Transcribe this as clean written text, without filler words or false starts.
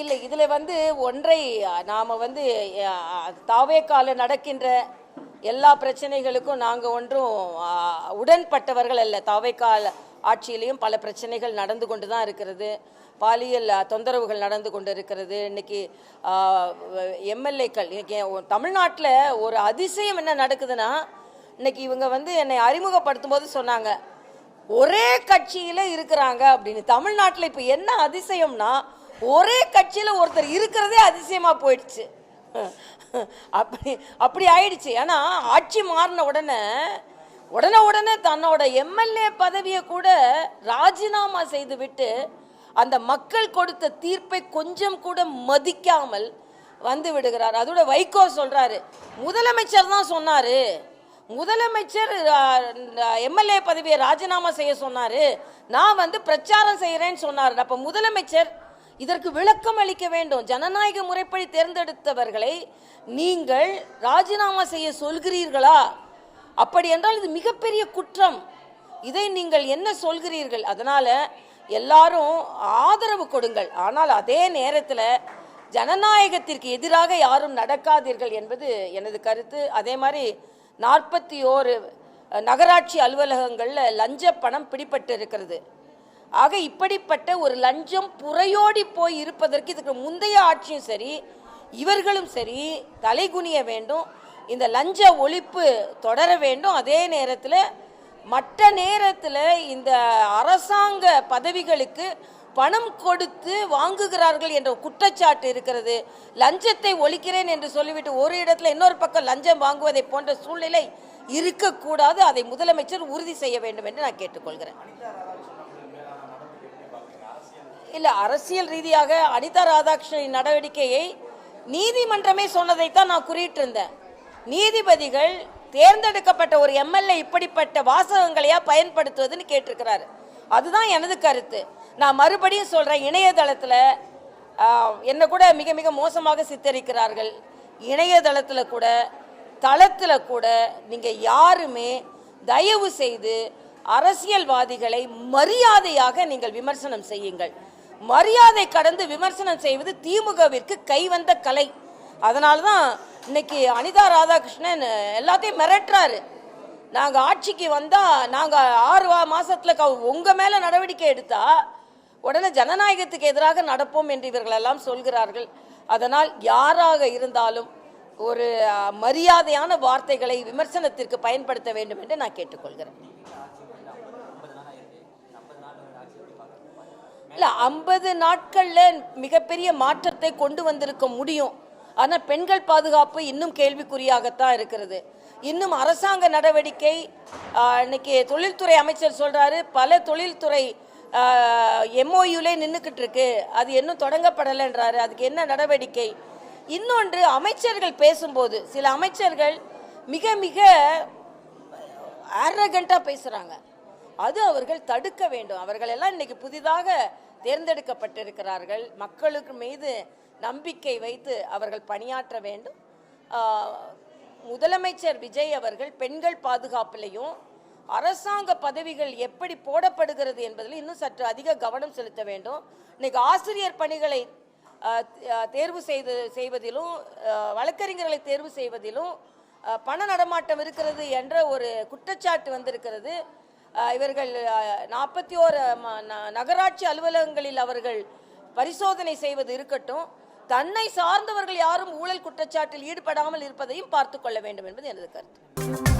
இல்லை, இதில் ஒன்றை நாம் தாவேக்கால நடக்கின்ற எல்லா பிரச்சனைகளுக்கும் நாங்கள் ஒன்றும் உடன்பட்டவர்கள் அல்ல. தாவேக்கால ஆட்சியிலையும் பல பிரச்சனைகள் நடந்து கொண்டு தான் இருக்கிறது. பாலியல் தொந்தரவுகள் நடந்து கொண்டு இருக்கிறது. இன்னைக்கு எம்எல்ஏக்கள் இன்னைக்கு தமிழ்நாட்டில் ஒரு அதிசயம் என்ன நடக்குதுன்னா, இன்னைக்கு இவங்க என்னை அறிமுகப்படுத்தும் போது சொன்னாங்க ஒரே கட்சியில் இருக்கிறாங்க அப்படின்னு. தமிழ்நாட்டில் இப்போ என்ன அதிசயம்னா, ஒரே கட்சியில் ஒருத்தர் இருக்கிறதே அதிசயமாக போயிடுச்சு. அப்படி ஆயிடுச்சு. ஏன்னா ஆட்சி மாறின உடனே தன்னோட எம்எல்ஏ பதவியை கூட ராஜினாமா செய்து விட்டு அந்த மக்கள் கொடுத்த தீர்ப்பை கொஞ்சம் கூட மதிக்காமல் வந்து விடுகிறார். அதோட வைகோ சொல்றாரு, முதலமைச்சர் தான் சொன்னாரு, முதலமைச்சர் எம்எல்ஏ பதவியை ராஜினாமா செய்ய சொன்னாரு, நான் பிரச்சாரம் செய்யறேன்னு சொன்னாரு. அப்ப முதலமைச்சர் இதற்கு விளக்கம் அளிக்க வேண்டும். ஜனநாயக முறைப்படி தேர்ந்தெடுத்தவர்களை நீங்கள் ராஜினாமா செய்ய சொல்கிறீர்களா? அப்படி என்றால் இது மிகப்பெரிய குற்றம். இதை நீங்கள் என்ன சொல்கிறீர்கள்? அதனால எல்லாரும் ஆதரவு கொடுங்கள், ஆனால் அதே நேரத்தில் ஜனநாயகத்திற்கு எதிராக யாரும் நடக்காதீர்கள் என்பது எனது கருத்து. அதே மாதிரி 41 நகராட்சி அலுவலகங்களில் லஞ்ச பணம் பிடிபட்டு இருக்கிறது. ஆக இப்படிப்பட்ட ஒரு லஞ்சம் புறையோடி போய் இருப்பதற்கு இதுக்கு முந்தைய ஆட்சியும் சரி இவர்களும் சரி தலைகுனிய வேண்டும். இந்த லஞ்ச ஒழிப்பு தொடர வேண்டும். அதே நேரத்தில் மற்ற நேரத்தில் இந்த அரசாங்க பதவிகளுக்கு பணம் கொடுத்து வாங்குகிறார்கள் என்ற குற்றச்சாட்டு இருக்கிறது. லஞ்சத்தை ஒழிக்கிறேன் என்று சொல்லிவிட்டு ஒரு இடத்துல இன்னொரு பக்கம் லஞ்சம் வாங்குவதை போன்ற சூழ்நிலை இருக்கக்கூடாது. அதை முதலமைச்சர் உறுதி செய்ய வேண்டும் என்று நான் கேட்டுக்கொள்கிறேன். இல்லை, அரசியல் ரீதியாக அனிதா ராதாகிருஷ்ணனின் நடவடிக்கையை நீதிமன்றமே சொன்னதைத்தான் நான் குறியிட்டு இருந்தேன். நீதிபதிகள் தேர்ந்தெடுக்கப்பட்ட ஒரு எம்எல்ஏ இப்படிப்பட்ட வாசகங்களையா பயன்படுத்துவதுன்னு கேட்டிருக்கிறாரு. அதுதான் எனது கருத்து. நான் மறுபடியும் சொல்றேன், இணையதளத்தில் என்ன கூட மிக மிக மோசமாக சித்தரிக்கிறார்கள். இணையதளத்தில் கூட தளத்தில் கூட நீங்கள் யாருமே தயவு செய்து அரசியல்வாதிகளை மரியாதையாக நீங்கள் விமர்சனம் செய்யுங்கள். மரியாதை கடந்து விமர்சனம் செய்வது திமுகவிற்கு கைவந்த கலை. அதனால தான் இன்னைக்கு அனிதா ராதாகிருஷ்ணன் எல்லாத்தையும் மிரட்டுறாரு. நாங்கள் ஆட்சிக்கு வந்தால் நாங்கள் 6 மாசத்துல உங்கள் மேலே நடவடிக்கை எடுத்தா உடனே ஜனநாயகத்துக்கு எதிராக நடப்போம் என்று இவர்கள் எல்லாம் சொல்கிறார்கள். அதனால் யாராக இருந்தாலும் ஒரு மரியாதையான வார்த்தைகளை விமர்சனத்திற்கு பயன்படுத்த வேண்டும் என்று நான் கேட்டுக்கொள்கிறேன். இல்லை, 50 நாட்களில் மிகப்பெரிய மாற்றத்தை கொண்டு வந்திருக்க முடியும். ஆனால் பெண்கள் பாதுகாப்பு இன்னும் கேள்விக்குறியாகத்தான் இருக்கிறது. இன்னும் அரசாங்க நடவடிக்கை இன்னைக்கு தொழில்துறை அமைச்சர் சொல்றாரு, பல தொழில்துறை எம்ஓயூலே நின்றுக்கிட்டு இருக்கு, அது இன்னும் தொடங்கப்படலைன்றாரு. அதுக்கு என்ன நடவடிக்கை? இன்னொன்று, அமைச்சர்கள் பேசும்போது சில அமைச்சர்கள் மிக மிக அரகண்டா பேசுறாங்க. அது அவர்கள் தடுக்க வேண்டும். அவர்கள் எல்லாம் இன்னைக்கு புதிதாக தேர்ந்தெடுக்கப்பட்டிருக்கிறார்கள். மக்களுக்கு மீது நம்பிக்கை வைத்து அவர்கள் பணியாற்ற வேண்டும். முதலமைச்சர் விஜய் அவர்கள் பெண்கள் பாதுகாப்பிலையும் அரசாங்க பதவிகள் எப்படி போடப்படுகிறது என்பதில் இன்னும் சற்று அதிக கவனம் செலுத்த வேண்டும். இன்னைக்கு ஆசிரியர் பணிகளை தேர்வு செய்வதிலும் வழக்கறிஞர்களை தேர்வு செய்வதிலும் பண நடமாட்டம் இருக்கிறது என்ற ஒரு குற்றச்சாட்டு வந்திருக்கிறது. இவர்கள் 41 நகராட்சி அலுவலகங்களில் அவர்கள் பரிசோதனை செய்வது இருக்கட்டும், தன்னை சார்ந்தவர்கள் யாரும் ஊழல் குற்றச்சாட்டில் ஈடுபடாமல் இருப்பதையும் பார்த்துக் கொள்ள வேண்டும் என்பது எனது கருத்து.